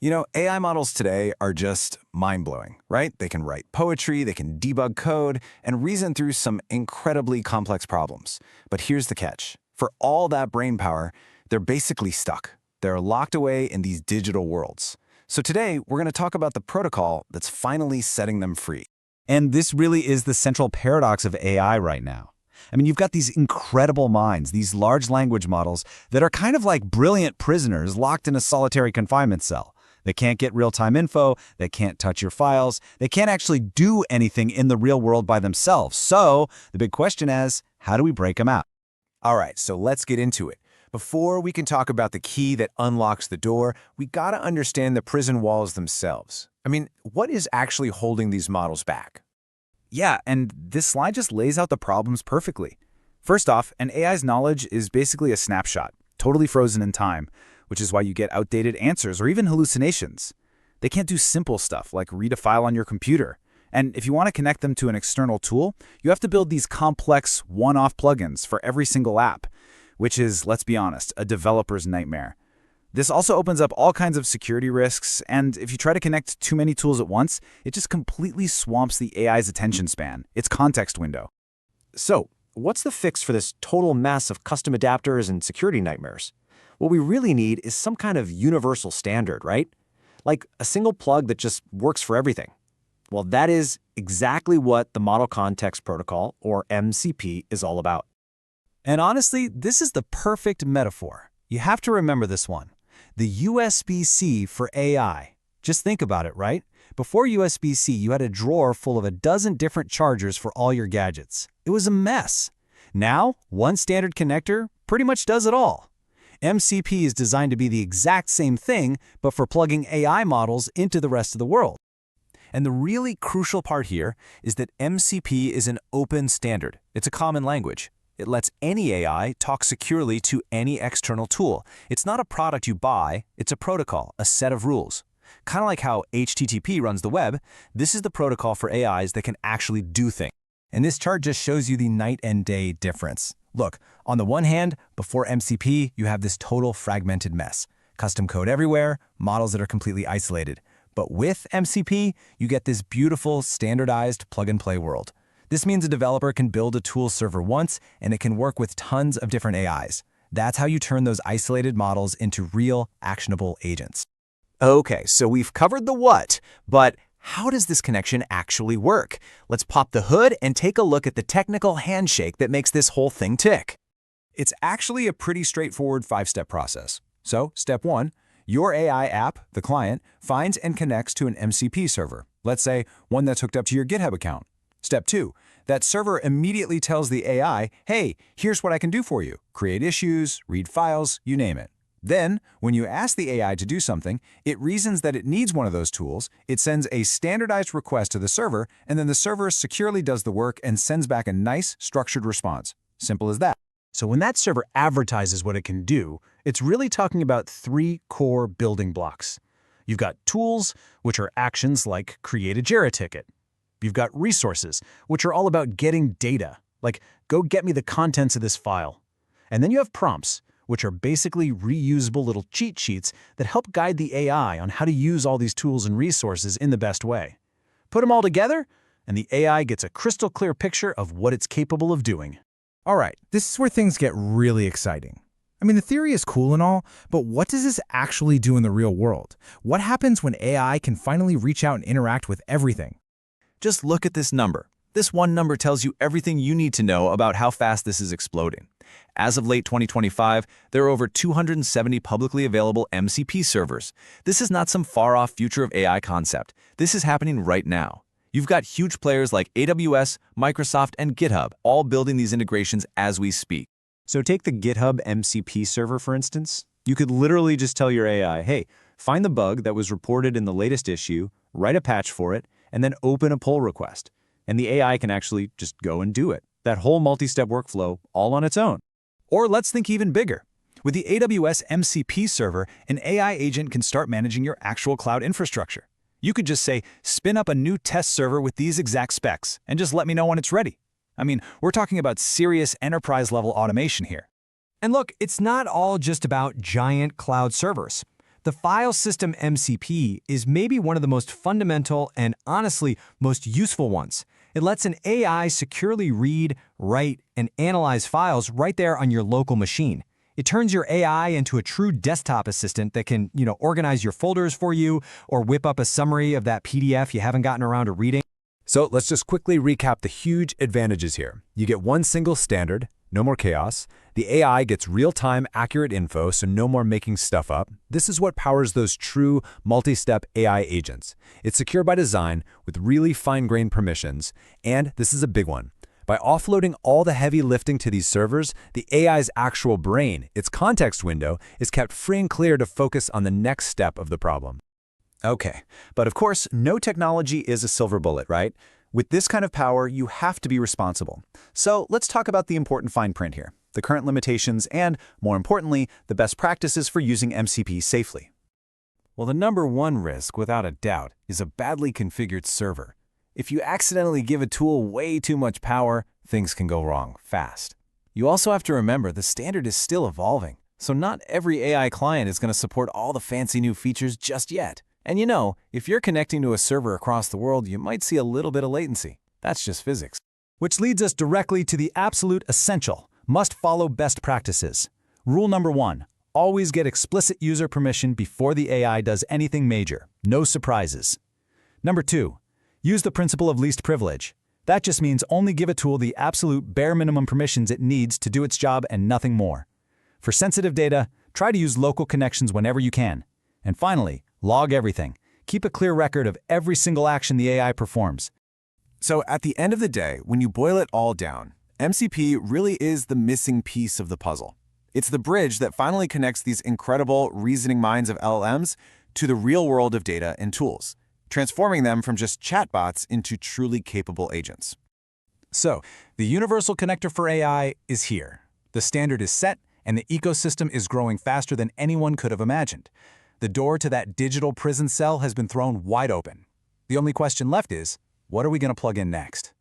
AI models today are just mind-blowing, right? They can write poetry, they can debug code, and reason through some incredibly complex problems. But here's the catch. For all that brain power, they're basically stuck. They're locked away in these digital worlds. So today, we're going to talk about the protocol that's finally setting them free. And this really is the central paradox of AI right now. I mean, you've got these incredible minds, these large language models that are kind of like brilliant prisoners locked in a solitary confinement cell. They can't get real-time info, they can't touch your files, they can't actually do anything in the real world by themselves. So the big question is, how do we break them out? All right, so let's get into it. Before we can talk about the key that unlocks the door, we gotta understand the prison walls themselves. I mean, what is actually holding these models back? Yeah, and this slide just lays out the problems perfectly. First off, an AI's knowledge is basically a snapshot, totally frozen in time, which is why you get outdated answers or even hallucinations. They can't do simple stuff like read a file on your computer. And if you want to connect them to an external tool, you have to build these complex one-off plugins for every single app, which is, let's be honest, a developer's nightmare. This also opens up all kinds of security risks, and if you try to connect too many tools at once, it just completely swamps the AI's attention span, its context window. So, what's the fix for this total mess of custom adapters and security nightmares? What we really need is some kind of universal standard, right? Like a single plug that just works for everything. Well, that is exactly what the Model Context Protocol, or MCP, is all about. And honestly, this is the perfect metaphor. You have to remember this one. The USB-C for AI. Just think about it, right? Before USB-C, you had a drawer full of a dozen different chargers for all your gadgets. It was a mess. Now, one standard connector pretty much does it all. MCP is designed to be the exact same thing, but for plugging AI models into the rest of the world. And the really crucial part here is that MCP is an open standard. It's a common language. It lets any AI talk securely to any external tool. It's not a product you buy, it's a protocol, a set of rules. Kind of like how HTTP runs the web, this is the protocol for AIs that can actually do things. And this chart just shows you the night and day difference. Look, on the one hand, before MCP, you have this total fragmented mess. Custom code everywhere, models that are completely isolated. But with MCP, you get this beautiful, standardized plug-and-play world. This means a developer can build a tool server once, and it can work with tons of different AIs. That's how you turn those isolated models into real, actionable agents. Okay, so we've covered the what, but how does this connection actually work? Let's pop the hood and take a look at the technical handshake that makes this whole thing tick. It's actually a pretty straightforward 5-step process. So, step 1, your AI app, the client, finds and connects to an MCP server. Let's say one that's hooked up to your GitHub account. Step 2, that server immediately tells the AI, hey, here's what I can do for you. Create issues, read files, you name it. Then, when you ask the AI to do something, it reasons that it needs one of those tools, it sends a standardized request to the server, and then the server securely does the work and sends back a nice, structured response. Simple as that. So when that server advertises what it can do, it's really talking about 3 core building blocks. You've got tools, which are actions like create a Jira ticket. You've got resources, which are all about getting data, like go get me the contents of this file. And then you have prompts, which are basically reusable little cheat sheets that help guide the AI on how to use all these tools and resources in the best way. Put them all together, and the AI gets a crystal clear picture of what it's capable of doing. All right, this is where things get really exciting. I mean, the theory is cool and all, but what does this actually do in the real world? What happens when AI can finally reach out and interact with everything? Just look at this number. This one number tells you everything you need to know about how fast this is exploding. As of late 2025, there are over 270 publicly available MCP servers. This is not some far-off future of AI concept. This is happening right now. You've got huge players like AWS, Microsoft, and GitHub all building these integrations as we speak. So take the GitHub MCP server, for instance. You could literally just tell your AI, hey, find the bug that was reported in the latest issue, write a patch for it, and then open a pull request. And the AI can actually just go and do it. That whole multi-step workflow all on its own. Or let's think even bigger. With the AWS MCP server, an AI agent can start managing your actual cloud infrastructure. You could just say, spin up a new test server with these exact specs, and just let me know when it's ready. I mean, we're talking about serious enterprise-level automation here. And look, it's not all just about giant cloud servers. The file system MCP is maybe one of the most fundamental and, honestly, most useful ones. It lets an AI securely read, write, and analyze files right there on your local machine. It turns your AI into a true desktop assistant that can, organize your folders for you or whip up a summary of that PDF you haven't gotten around to reading. So let's just quickly recap the huge advantages here. You get one single standard, no more chaos. The AI gets real-time, accurate info, so no more making stuff up. This is what powers those true multi-step AI agents. It's secure by design with really fine-grained permissions, and this is a big one. By offloading all the heavy lifting to these servers, the AI's actual brain, its context window, is kept free and clear to focus on the next step of the problem. Okay, but of course, no technology is a silver bullet, right? With this kind of power, you have to be responsible. So let's talk about the important fine print here, the current limitations, and, more importantly, the best practices for using MCP safely. Well, the number one risk, without a doubt, is a badly configured server. If you accidentally give a tool way too much power, things can go wrong fast. You also have to remember the standard is still evolving, so not every AI client is going to support all the fancy new features just yet. And if you're connecting to a server across the world, you might see a little bit of latency. That's just physics. Which leads us directly to the absolute essential, must-follow best practices. Rule number 1, always get explicit user permission before the AI does anything major. No surprises. Number 2, use the principle of least privilege. That just means only give a tool the absolute bare minimum permissions it needs to do its job and nothing more. For sensitive data, try to use local connections whenever you can. And finally, log everything. Keep a clear record of every single action the AI performs. So at the end of the day, when you boil it all down, MCP really is the missing piece of the puzzle. It's the bridge that finally connects these incredible reasoning minds of LLMs to the real world of data and tools, transforming them from just chatbots into truly capable agents. So, the universal connector for AI is here. The standard is set, and the ecosystem is growing faster than anyone could have imagined. The door to that digital prison cell has been thrown wide open. The only question left is, what are we going to plug in next?